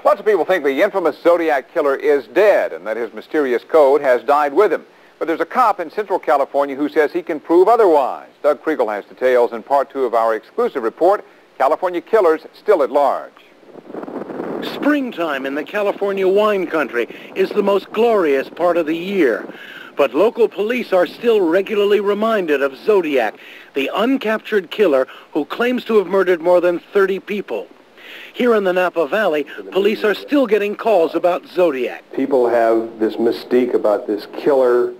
Lots of people think the infamous Zodiac killer is dead and that his mysterious code has died with him. But there's a cop in Central California who says he can prove otherwise. Doug Kriegel has details in part 2 of our exclusive report, California Killers Still at Large. Springtime in the California wine country is the most glorious part of the year. But local police are still regularly reminded of Zodiac, the uncaptured killer who claims to have murdered more than 30 people. Here in the Napa Valley, police are still getting calls about Zodiac. People have this mystique about this killer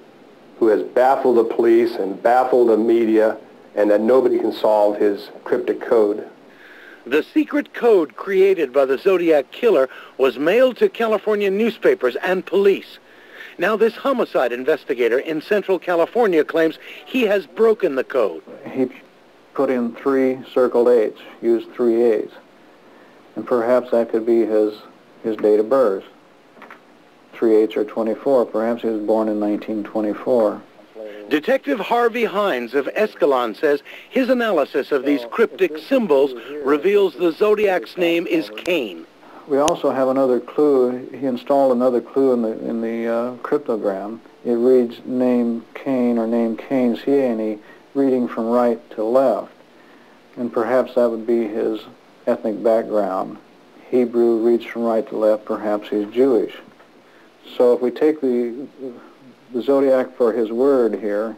who has baffled the police and baffled the media, and that nobody can solve his cryptic code. The secret code created by the Zodiac killer was mailed to California newspapers and police. Now this homicide investigator in Central California claims he has broken the code. He put in 3 circled 8s, used 3 8s. And perhaps that could be his date of birth. 3 8s are 24. Perhaps he was born in 1924. Detective Harvey Hines of Escalon says his analysis of these cryptic symbols reveals the Zodiac's name is Kane. We also have another clue. He installed another clue in the cryptogram. It reads name Kane or name Kane, C-A-N-E, reading from right to left. And perhaps that would be his ethnic background. Hebrew reads from right to left, perhaps he's Jewish. So if we take the Zodiac for his word here,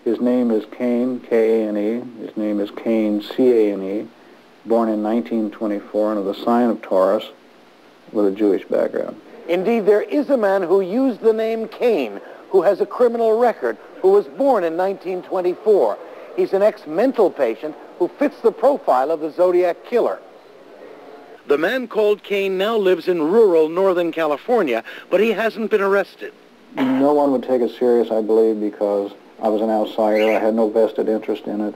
his name is Kane, K-A-N-E, his name is Kane, C-A-N-E, born in 1924 under the sign of Taurus with a Jewish background. Indeed, there is a man who used the name Kane, who has a criminal record, who was born in 1924. He's an ex-mental patient who fits the profile of the Zodiac killer. The man called Kane now lives in rural Northern California, but he hasn't been arrested. No one would take it serious, I believe, because I was an outsider. I had no vested interest in it.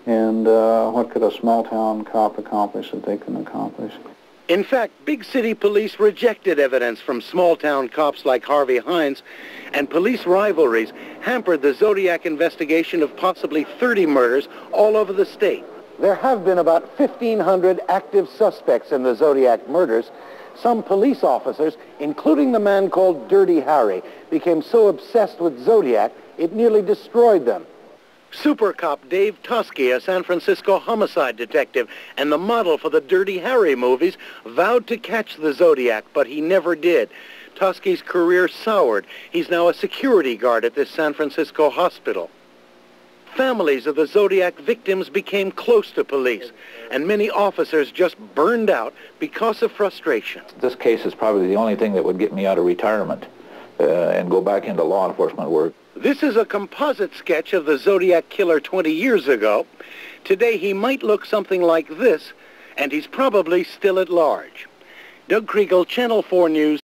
And what could a small-town cop accomplish that they couldn't accomplish? In fact, big city police rejected evidence from small-town cops like Harvey Hines, and police rivalries hampered the Zodiac investigation of possibly 30 murders all over the state. There have been about 1,500 active suspects in the Zodiac murders. Some police officers, including the man called Dirty Harry, became so obsessed with Zodiac, it nearly destroyed them. Super cop Dave Toschi, a San Francisco homicide detective and the model for the Dirty Harry movies, vowed to catch the Zodiac, but he never did. Toschi's career soured. He's now a security guard at this San Francisco hospital. Families of the Zodiac victims became close to police, and many officers just burned out because of frustration. This case is probably the only thing that would get me out of retirement and go back into law enforcement work. This is a composite sketch of the Zodiac killer 20 years ago. Today he might look something like this, and he's probably still at large. Doug Kriegel, Channel 4 News.